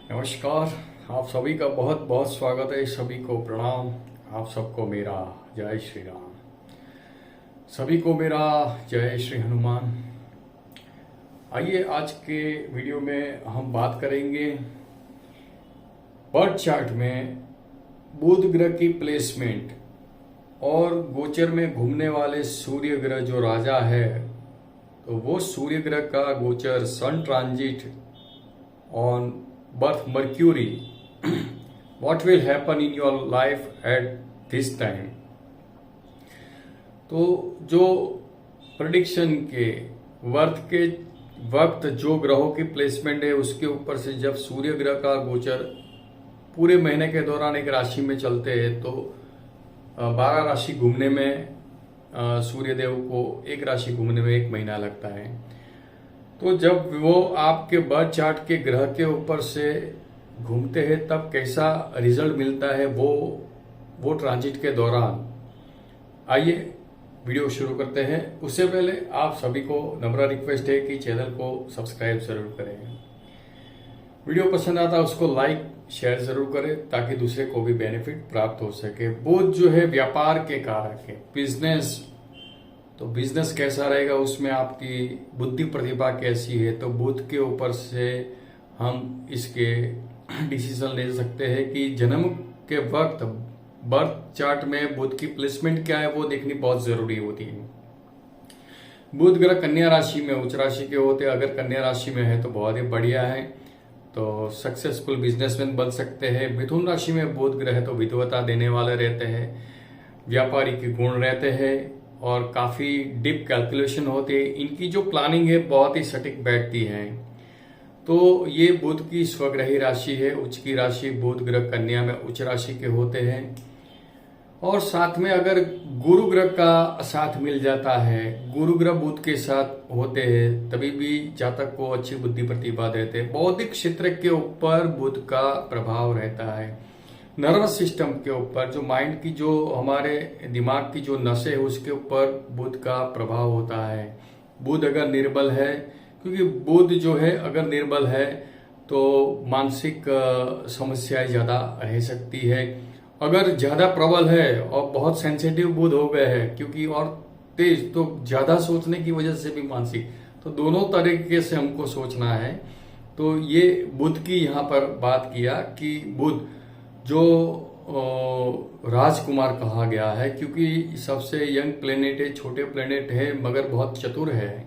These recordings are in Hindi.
नमस्कार। आप सभी का बहुत बहुत स्वागत है। सभी को प्रणाम। आप सबको मेरा जय श्री राम। सभी को मेरा जय श्री हनुमान। आइए आज के वीडियो में हम बात करेंगे बर्थ चार्ट में बुध ग्रह की प्लेसमेंट और गोचर में घूमने वाले सूर्य ग्रह जो राजा है, तो वो सूर्य ग्रह का गोचर sun transit on birth Mercury, what will happen in your life at this time। तो जो प्रेडिक्शन के वर्थ के वक्त जो ग्रहों की प्लेसमेंट है उसके ऊपर से जब सूर्य ग्रह का गोचर पूरे महीने के दौरान एक राशि में चलते हैं तो 12 राशि घूमने में सूर्य देव को एक राशि घूमने में 1 महीना लगता है। तो जब वो आपके बर्थ चार्ट के ग्रह के ऊपर से घूमते हैं तब कैसा रिजल्ट मिलता है वो ट्रांजिट के दौरान। आइए वीडियो शुरू करते हैं। उससे पहले आप सभी को नम्र रिक्वेस्ट है कि चैनल को सब्सक्राइब जरूर करें। वीडियो पसंद आता है उसको लाइक शेयर जरूर करें ताकि दूसरे को भी बेनिफिट प्राप्त हो सके। बुध जो है व्यापार के कारक है, बिजनेस। तो बिजनेस कैसा रहेगा, उसमें आपकी बुद्धि प्रतिभा कैसी है, तो बुध के ऊपर से हम इसके डिसीजन ले सकते हैं कि जन्म के वक्त बर्थ चार्ट में बुध की प्लेसमेंट क्या है वो देखनी बहुत जरूरी होती है। बुध ग्रह कन्या राशि में उच्च राशि के होते हैं। अगर कन्या राशि में है तो बहुत ही बढ़िया है, तो सक्सेसफुल बिजनेसमैन बन सकते हैं। मिथुन राशि में बुध ग्रह तो विद्वता देने वाले रहते हैं, व्यापारी के गुण रहते हैं और काफी डीप कैलकुलेशन होती है। इनकी जो प्लानिंग है बहुत ही सटीक बैठती है। तो ये बुध की स्वग्रही राशि है। उच्च की राशि बुध ग्रह कन्या में उच्च राशि के होते हैं और साथ में अगर गुरु ग्रह का साथ मिल जाता है, गुरु ग्रह बुध के साथ होते हैं, तभी भी जातक को अच्छी बुद्धि प्रतिभा देते हैं। बौद्धिक क्षेत्र के ऊपर बुध का प्रभाव रहता है। नर्वस सिस्टम के ऊपर, जो माइंड की, जो हमारे दिमाग की जो नसें है उसके ऊपर बुध का प्रभाव होता है। बुध अगर निर्बल है, क्योंकि बुध जो है अगर निर्बल है तो मानसिक समस्याएं ज्यादा रह सकती है। अगर ज्यादा प्रबल है और बहुत सेंसिटिव बुध हो गए हैं क्योंकि और तेज, तो ज्यादा सोचने की वजह से भी मानसिक, तो दोनों तरीके से हमको सोचना है। तो ये बुध की यहाँ पर बात किया कि बुध जो राजकुमार कहा गया है क्योंकि सबसे यंग प्लेनेट है, छोटे प्लेनेट है मगर बहुत चतुर है।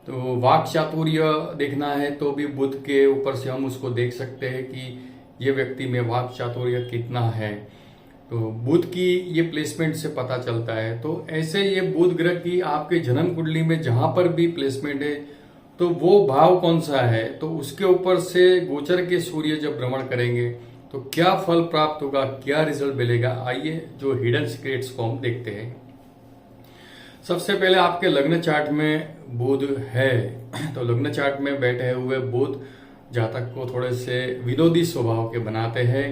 तो वाक चातुर्य देखना है तो भी बुध के ऊपर से हम उसको देख सकते हैं कि ये व्यक्ति में वाक चातुर्य कितना है। तो बुध की ये प्लेसमेंट से पता चलता है। तो ऐसे ये बुध ग्रह की आपके जन्म कुंडली में जहां पर भी प्लेसमेंट है तो वो भाव कौन सा है, तो उसके ऊपर से गोचर के सूर्य जब भ्रमण करेंगे तो क्या फल प्राप्त होगा, क्या रिजल्ट मिलेगा। आइए जो हिडन सीक्रेट्स को हम देखते हैं। सबसे पहले आपके लग्न चार्ट में बुध है, तो लग्न चार्ट में बैठे हुए बुध जातक को थोड़े से विनोदी स्वभाव के बनाते हैं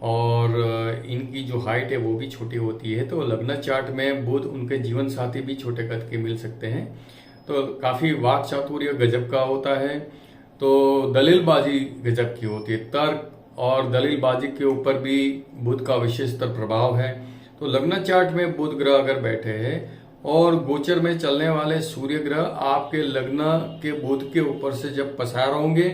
और इनकी जो हाइट है वो भी छोटी होती है। तो लग्न चार्ट में बुध, उनके जीवन साथी भी छोटे कद के मिल सकते हैं। तो काफी वाक चातुर्य गजब का होता है। तो दलीलबाजी गजब की होती है। तर्क और दलीलबाजी के ऊपर भी बुध का विशेषतर प्रभाव है। तो लग्न चार्ट में बुध ग्रह अगर बैठे हैं और गोचर में चलने वाले सूर्य ग्रह आपके लग्न के बुध के ऊपर से जब पसार होंगे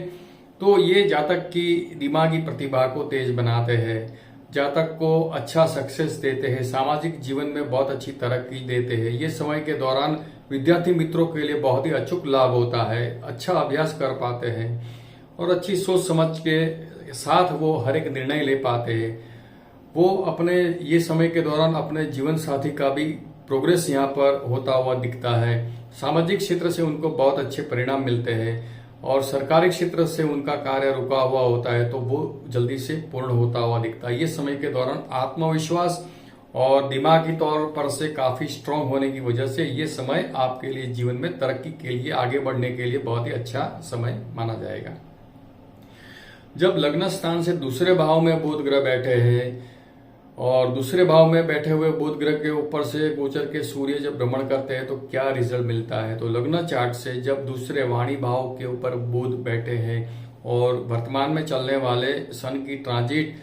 तो ये जातक की दिमागी प्रतिभा को तेज बनाते हैं, जातक को अच्छा सक्सेस देते हैं, सामाजिक जीवन में बहुत अच्छी तरक्की देते हैं। ये समय के दौरान विद्यार्थी मित्रों के लिए बहुत ही अचूक लाभ होता है, अच्छा अभ्यास कर पाते हैं और अच्छी सोच समझ के साथ वो हर एक निर्णय ले पाते हैं। वो अपने ये समय के दौरान अपने जीवन साथी का भी प्रोग्रेस यहाँ पर होता हुआ दिखता है। सामाजिक क्षेत्र से उनको बहुत अच्छे परिणाम मिलते हैं और सरकारी क्षेत्र से उनका कार्य रुका हुआ होता है तो वो जल्दी से पूर्ण होता हुआ दिखता है। ये समय के दौरान आत्मविश्वास और दिमागी तौर पर से काफी स्ट्रांग होने की वजह से ये समय आपके लिए जीवन में तरक्की के लिए, आगे बढ़ने के लिए बहुत ही अच्छा समय माना जाएगा। जब लग्न स्थान से दूसरे भाव में बुध ग्रह बैठे हैं और दूसरे भाव में बैठे हुए बुध ग्रह के ऊपर से गोचर के सूर्य जब भ्रमण करते हैं तो क्या रिजल्ट मिलता है। तो लग्न चार्ट से जब दूसरे वाणी भाव के ऊपर बुध बैठे हैं और वर्तमान में चलने वाले सन की ट्रांजिट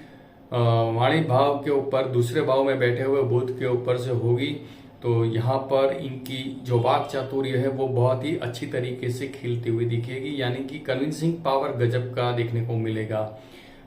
वाणिज्य भाव के ऊपर दूसरे भाव में बैठे हुए बुध के ऊपर से होगी। तो यहाँ पर इनकी जो वाक चातुर्य है वो बहुत ही अच्छी तरीके से खिलती हुई दिखेगी, यानी कि कन्विंसिंग पावर गजब का देखने को मिलेगा।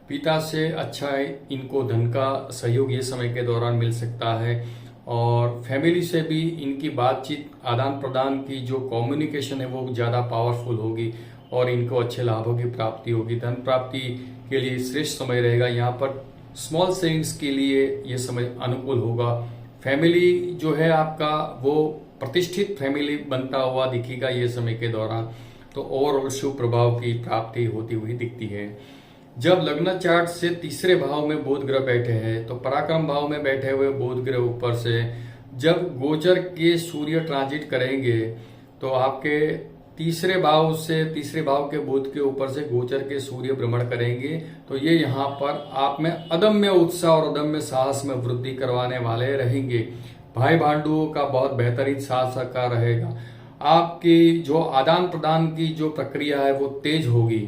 पिता से अच्छा इनको धन का सहयोग ये समय के दौरान मिल सकता है और फैमिली से भी इनकी बातचीत आदान प्रदान की जो कम्युनिकेशन है वो ज़्यादा पावरफुल होगी और इनको अच्छे लाभों की प्राप्ति होगी। धन प्राप्ति के लिए श्रेष्ठ समय रहेगा। यहाँ पर स्मॉल सेविंग्स के लिए ये समय अनुकूल होगा। फैमिली जो है आपका वो प्रतिष्ठित फैमिली बनता हुआ दिखेगा ये समय के दौरान, तो और शुभ प्रभाव की प्राप्ति होती हुई दिखती है। जब लग्न चार्ट से तीसरे भाव में बुध ग्रह बैठे हैं तो पराक्रम भाव में बैठे हुए बुध ग्रह ऊपर से जब गोचर के सूर्य ट्रांजिट करेंगे तो आपके तीसरे भाव के बुध के ऊपर से गोचर के सूर्य भ्रमण करेंगे, तो ये यहाँ पर आप में अदम्य उत्साह और अदम्य साहस में वृद्धि करवाने वाले रहेंगे। भाई भांडुओं का बहुत बेहतरीन साथ सहकार रहेगा। आपकी जो आदान प्रदान की जो प्रक्रिया है वो तेज होगी,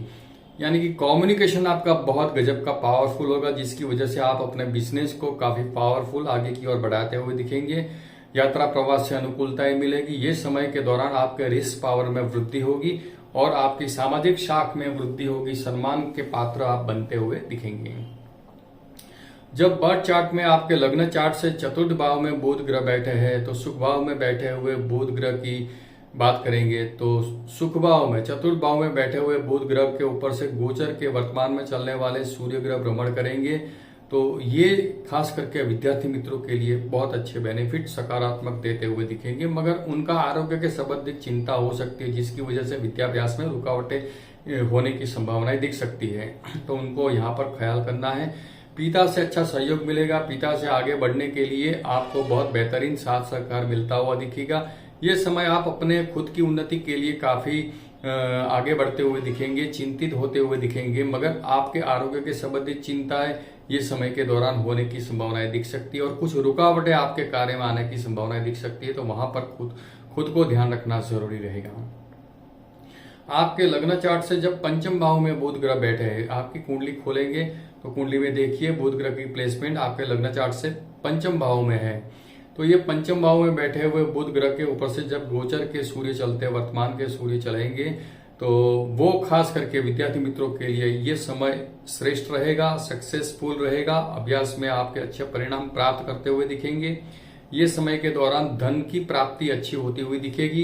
यानी कि कम्युनिकेशन आपका बहुत गजब का पावरफुल होगा, जिसकी वजह से आप अपने बिजनेस को काफी पावरफुल आगे की ओर बढ़ाते हुए दिखेंगे। यात्रा प्रवास से अनुकूलताएं मिलेगी। ये समय के दौरान आपके रिस्क पावर में वृद्धि होगी और आपकी सामाजिक शाख में वृद्धि होगी। सम्मान के पात्र आप बनते हुए दिखेंगे। जब बर्थ चार्ट में आपके लग्न चार्ट से चतुर्थ भाव में बुध ग्रह बैठे हैं तो सुख भाव में बैठे हुए बुध ग्रह की बात करेंगे तो सुख भाव में चतुर्थ भाव में बैठे हुए बुध ग्रह के ऊपर से गोचर के वर्तमान में चलने वाले सूर्य ग्रह भ्रमण करेंगे, तो ये खास करके विद्यार्थी मित्रों के लिए बहुत अच्छे बेनिफिट सकारात्मक देते हुए दिखेंगे। मगर उनका आरोग्य के संबंधित चिंता हो सकती है, जिसकी वजह से विद्याभ्यास में रुकावटें होने की संभावनाएं दिख सकती है, तो उनको यहाँ पर ख्याल करना है। पिता से अच्छा सहयोग मिलेगा। पिता से आगे बढ़ने के लिए आपको बहुत बेहतरीन साथ सहकार मिलता हुआ दिखेगा। ये समय आप अपने खुद की उन्नति के लिए काफी आगे बढ़ते हुए दिखेंगे, चिंतित होते हुए दिखेंगे, मगर आपके आरोग्य के संबंधित चिंताएं ये समय के दौरान होने की संभावनाएं दिख सकती है और कुछ रुकावटें आपके कार्य में आने की संभावनाएं दिख सकती है, तो वहां पर खुद को ध्यान रखना जरूरी रहेगा। आपके लग्न चार्ट से जब पंचम भाव में बुध ग्रह बैठे हैं, आपकी कुंडली खोलेंगे तो कुंडली में देखिए बुध ग्रह की प्लेसमेंट आपके लग्न चार्ट से पंचम भाव में है। तो ये पंचम भाव में बैठे हुए बुध ग्रह के ऊपर से जब गोचर के सूर्य चलते वर्तमान के सूर्य चलेंगे तो वो खास करके विद्यार्थी मित्रों के लिए ये समय श्रेष्ठ रहेगा, सक्सेसफुल रहेगा। अभ्यास में आपके अच्छे परिणाम प्राप्त करते हुए दिखेंगे। ये समय के दौरान धन की प्राप्ति अच्छी होती हुई दिखेगी।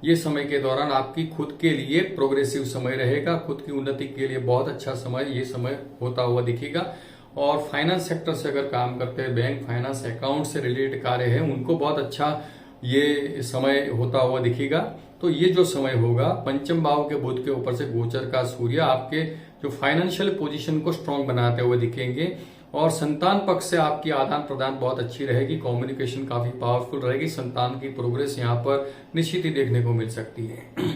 ये समय के दौरान आपकी खुद के लिए प्रोग्रेसिव समय रहेगा। खुद की उन्नति के लिए बहुत अच्छा समय ये समय होता हुआ दिखेगा। और फाइनेंस सेक्टर से अगर काम करते हैं, बैंक फाइनेंस अकाउंट से रिलेटेड कार्य है, उनको बहुत अच्छा ये समय होता हुआ दिखेगा। तो ये जो समय होगा पंचम भाव के बुध के ऊपर से गोचर का सूर्य आपके जो फाइनेंशियल पोजीशन को स्ट्रांग बनाते हुए दिखेंगे और संतान पक्ष से आपकी आदान प्रदान बहुत अच्छी रहेगी। कम्युनिकेशन काफी पावरफुल रहेगी। संतान की प्रोग्रेस यहाँ पर निश्चित ही देखने को मिल सकती है।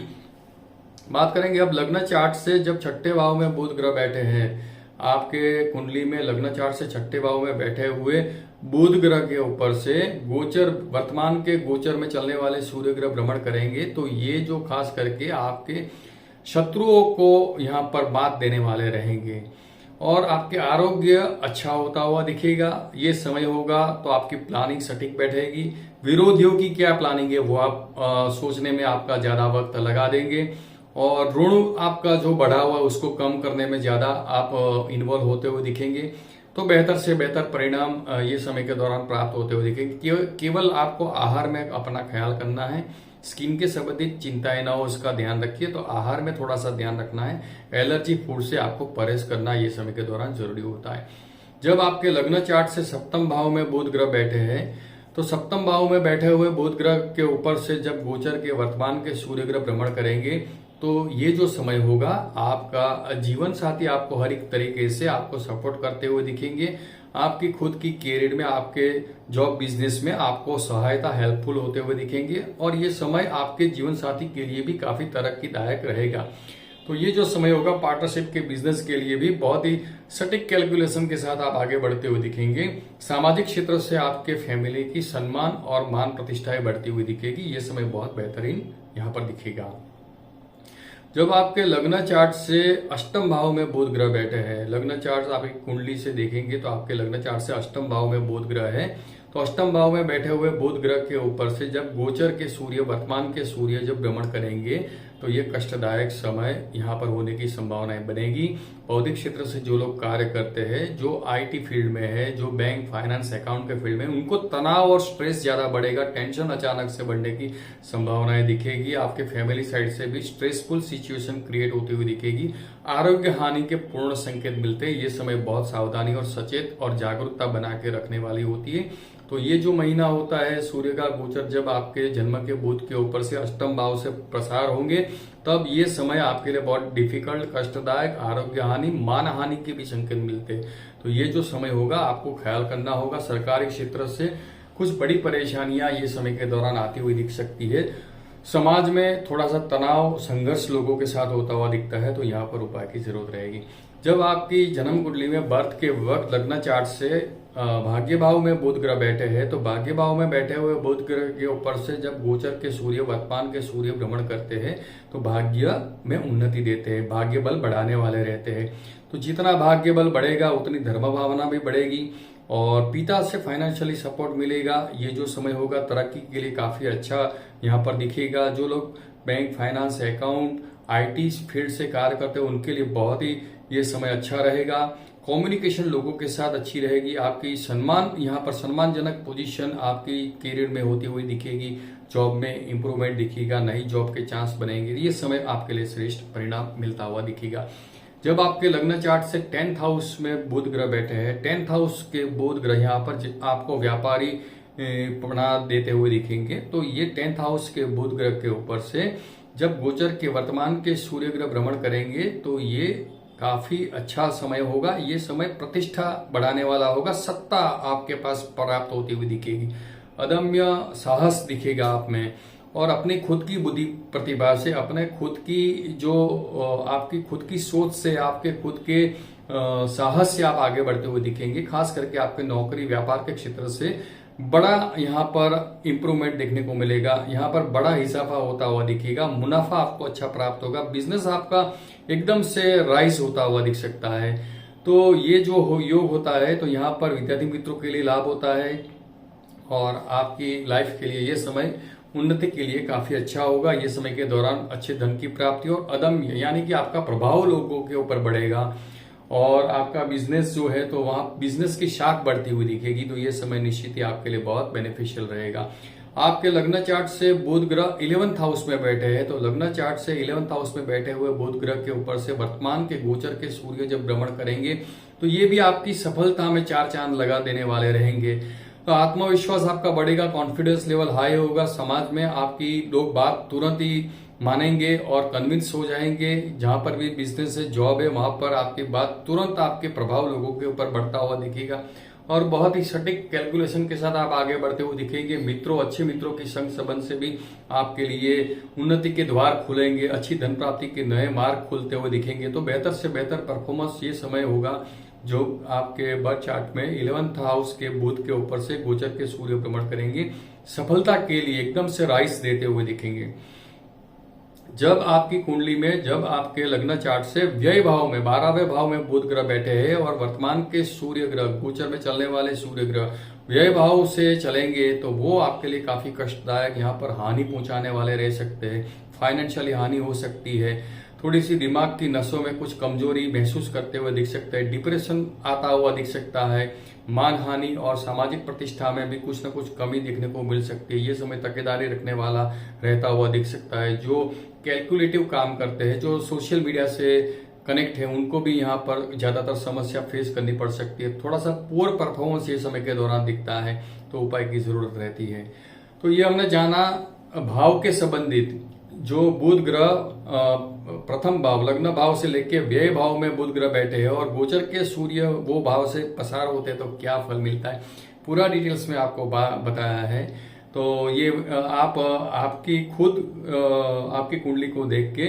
बात करेंगे अब लग्न चार्ट से जब छठे भाव में बुध ग्रह बैठे हैं, आपके कुंडली में लग्न चार्ट से छठे भाव में बैठे हुए बुध ग्रह के ऊपर से गोचर वर्तमान के गोचर में चलने वाले सूर्य ग्रह भ्रमण करेंगे, तो ये जो खास करके आपके शत्रुओं को यहाँ पर बात देने वाले रहेंगे और आपके आरोग्य अच्छा होता हुआ दिखेगा। ये समय होगा तो आपकी प्लानिंग सटीक बैठेगी। विरोधियों की क्या प्लानिंग है वो आप सोचने में आपका ज्यादा वक्त लगा देंगे और ऋण आपका जो बढ़ा हुआ उसको कम करने में ज्यादा आप इन्वॉल्व होते हुए दिखेंगे। तो बेहतर से बेहतर परिणाम ये समय के दौरान प्राप्त होते हुए दिखेंगे। केवल आपको आहार में अपना ख्याल करना है। स्किन के संबंधित चिंताएं ना हो उसका ध्यान रखिए। तो आहार में थोड़ा सा ध्यान रखना है। एलर्जी फूड से आपको परहेज करना ये समय के दौरान जरूरी होता है। जब आपके लग्न चार्ट से सप्तम भाव में बुध ग्रह बैठे हैं तो सप्तम भाव में बैठे हुए बुध ग्रह के ऊपर से जब गोचर के वर्तमान के सूर्य ग्रह भ्रमण करेंगे तो ये जो समय होगा आपका जीवन साथी आपको हर एक तरीके से आपको सपोर्ट करते हुए दिखेंगे। आपकी खुद की कैरियर में, आपके जॉब बिजनेस में आपको सहायता हेल्पफुल होते हुए दिखेंगे और ये समय आपके जीवन साथी के लिए भी काफी तरक्कीदायक रहेगा। तो ये जो समय होगा पार्टनरशिप के बिजनेस के लिए भी बहुत ही सटीक कैलकुलेशन के साथ आप आगे बढ़ते हुए दिखेंगे। सामाजिक क्षेत्र से आपके फैमिली की सम्मान और मान प्रतिष्ठाएं बढ़ती हुई दिखेगी। ये समय बहुत बेहतरीन यहाँ पर दिखेगा। जब आपके लग्न चार्ट से अष्टम भाव में बुध ग्रह बैठे हैं, लग्न चार्ट आप एक कुंडली से देखेंगे तो आपके लग्न चार्ट से अष्टम भाव में बुध ग्रह है, तो अष्टम भाव में बैठे हुए बुध ग्रह के ऊपर से जब गोचर के सूर्य, वर्तमान के सूर्य जब भ्रमण करेंगे तो ये कष्टदायक समय यहाँ पर होने की संभावनाएं बनेगी। बौद्धिक क्षेत्र से जो लोग कार्य करते हैं, जो आईटी फील्ड में है, जो बैंक फाइनेंस अकाउंट के फील्ड में, उनको तनाव और स्ट्रेस ज्यादा बढ़ेगा, टेंशन अचानक से बढ़ने की संभावनाएं दिखेगी। आपके फैमिली साइड से भी स्ट्रेसफुल सिचुएशन क्रिएट होती हुई दिखेगी। आरोग्य हानि के पूर्ण संकेत मिलते हैं। ये समय बहुत सावधानी और सचेत और जागरूकता बना के रखने वाली होती है। तो ये जो महीना होता है, सूर्य का गोचर जब आपके जन्म के बुध के ऊपर से अष्टम भाव से प्रसार होंगे, तब ये समय आपके लिए बहुत डिफिकल्ट, कष्टदायक, आरोग्य हानि, मान हानि के भी संकेत मिलते हैं। तो ये जो समय होगा आपको ख्याल करना होगा। सरकारी क्षेत्र से कुछ बड़ी परेशानियां ये समय के दौरान आती हुई दिख सकती है। समाज में थोड़ा सा तनाव, संघर्ष लोगों के साथ होता हुआ दिखता है, तो यहाँ पर उपाय की जरूरत रहेगी। जब आपकी जन्म कुंडली में बर्थ के वक्त लग्न चार्ट से भाग्य भाव में बुध ग्रह बैठे हैं, तो भाग्य भाव में बैठे हुए बुध ग्रह के ऊपर से जब गोचर के सूर्य, वर्तमान के सूर्य भ्रमण करते हैं तो भाग्य में उन्नति देते हैं, भाग्य बल बढ़ाने वाले रहते हैं। तो जितना भाग्य बल बढ़ेगा उतनी धर्म भावना भी बढ़ेगी और पिता से फाइनेंशियली सपोर्ट मिलेगा। ये जो समय होगा तरक्की के लिए काफी अच्छा यहाँ पर दिखेगा। जो लोग bank, finance, account, IT field से कार्य करते हैं उनके लिए बहुत ही ये समय अच्छा रहेगा। कम्युनिकेशन लोगों के साथ अच्छी रहेगी। आपकी सम्मान, यहाँ पर सम्मानजनक पोजीशन आपकी करियर में होती हुई दिखेगी। जॉब में इंप्रूवमेंट दिखेगा, नई जॉब के चांस बनेंगे। ये समय आपके लिए श्रेष्ठ परिणाम मिलता हुआ दिखेगा। जब आपके लग्न चार्ट से 10th हाउस में बुध ग्रह बैठे हैं, 10th हाउस के बुध ग्रह यहाँ पर आपको व्यापारी बना देते हुए दिखेंगे। तो ये 10th हाउस के बुध ग्रह के ऊपर से जब गोचर के वर्तमान के सूर्य ग्रह भ्रमण करेंगे तो ये काफी अच्छा समय होगा। ये समय प्रतिष्ठा बढ़ाने वाला होगा। सत्ता आपके पास प्राप्त होती हुई दिखेगी। अदम्य साहस दिखेगा आप में और अपनी खुद की बुद्धि प्रतिभा से, अपने खुद की जो आपकी खुद की सोच से, आपके खुद के साहस से आप आगे बढ़ते हुए दिखेंगे। खास करके आपके नौकरी, व्यापार के क्षेत्र से बड़ा यहाँ पर इंप्रूवमेंट देखने को मिलेगा। यहाँ पर बड़ा इजाफा होता हुआ दिखेगा। मुनाफा आपको अच्छा प्राप्त होगा। बिजनेस आपका एकदम से राइज होता हुआ दिख सकता है। तो ये जो योग होता है, तो यहाँ पर विद्यार्थी मित्रों के लिए लाभ होता है और आपकी लाइफ के लिए ये समय उन्नति के लिए काफी अच्छा होगा। ये समय के दौरान अच्छे धन की प्राप्ति और अदम्य यानी कि आपका प्रभाव लोगों के ऊपर बढ़ेगा और आपका बिजनेस जो है तो वहां बिजनेस की शाख बढ़ती हुई दिखेगी। तो ये समय निश्चित ही आपके लिए बहुत बेनिफिशियल रहेगा। आपके लग्न चार्ट से बुध ग्रह 11th हाउस में बैठे हैं, तो लग्न चार्ट से 11th हाउस में बैठे हुए बुध ग्रह के ऊपर से वर्तमान के गोचर के सूर्य जब भ्रमण करेंगे तो ये भी आपकी सफलता में 4 चांद लगा देने वाले रहेंगे। तो आत्मविश्वास आपका बढ़ेगा, कॉन्फिडेंस लेवल हाई होगा। समाज में आपकी लोग बात तुरंत ही मानेंगे और कन्विंस हो जाएंगे। जहां पर भी बिजनेस है, जॉब है, वहां पर आपकी बात तुरंत, आपके प्रभाव लोगों के ऊपर बढ़ता हुआ दिखेगा और बहुत ही सटीक कैलकुलेशन के साथ आप आगे बढ़ते हुए दिखेंगे। मित्रों, अच्छे मित्रों की संग संबंध से भी आपके लिए उन्नति के द्वार खुलेंगे। अच्छी धन प्राप्ति के नए मार्ग खुलते हुए दिखेंगे। तो बेहतर से बेहतर परफॉर्मेंस ये समय होगा जो आपके बर्थ चार्ट में 11th हाउस के बुध के ऊपर से गोचर के सूर्य भ्रमण करेंगे। सफलता के लिए एकदम से राइज देते हुए दिखेंगे। जब आपकी कुंडली में, जब आपके लग्न चार्ट से व्यय भाव में 12वें भाव में बुध ग्रह बैठे हैं और वर्तमान के सूर्य ग्रह, गोचर में चलने वाले सूर्य ग्रह व्यय भाव से चलेंगे तो वो आपके लिए काफी कष्टदायक, यहाँ पर हानि पहुंचाने वाले रह सकते हैं। फाइनेंशियली हानि हो सकती है। थोड़ी सी दिमाग की नसों में कुछ कमजोरी महसूस करते हुए दिख सकते हैं। डिप्रेशन आता हुआ दिख सकता है। मान हानि और सामाजिक प्रतिष्ठा में भी कुछ न कुछ कमी देखने को मिल सकती है। ये समय तकेदारी रखने वाला रहता हुआ दिख सकता है। जो कैलकुलेटिव काम करते हैं, जो सोशल मीडिया से कनेक्ट है, उनको भी यहाँ पर ज्यादातर समस्या फेस करनी पड़ सकती है। थोड़ा सा पुअर परफॉर्मेंस ये समय के दौरान दिखता है, तो उपाय की जरूरत रहती है। तो ये हमने जाना भाव के संबंधित। जो बुध ग्रह प्रथम भाव, लग्न भाव से लेके व्यय भाव में बुध ग्रह बैठे हैं और गोचर के सूर्य वो भाव से पसार होते हैं, तो क्या फल मिलता है पूरा डिटेल्स में आपको बताया है। तो ये आप आपकी कुंडली को देख के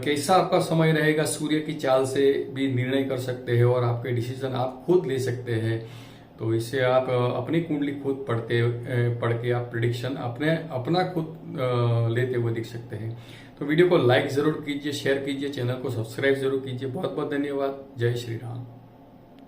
कैसा आपका समय रहेगा, सूर्य की चाल से भी निर्णय कर सकते हैं और आपके डिसीजन आप खुद ले सकते हैं। तो इससे आप अपनी कुंडली खुद पढ़ के आप प्रिडिक्शन अपना खुद लेते हुए दिख सकते हैं। तो वीडियो को लाइक जरूर कीजिए, शेयर कीजिए, चैनल को सब्सक्राइब जरूर कीजिए। बहुत बहुत धन्यवाद। जय श्री राम।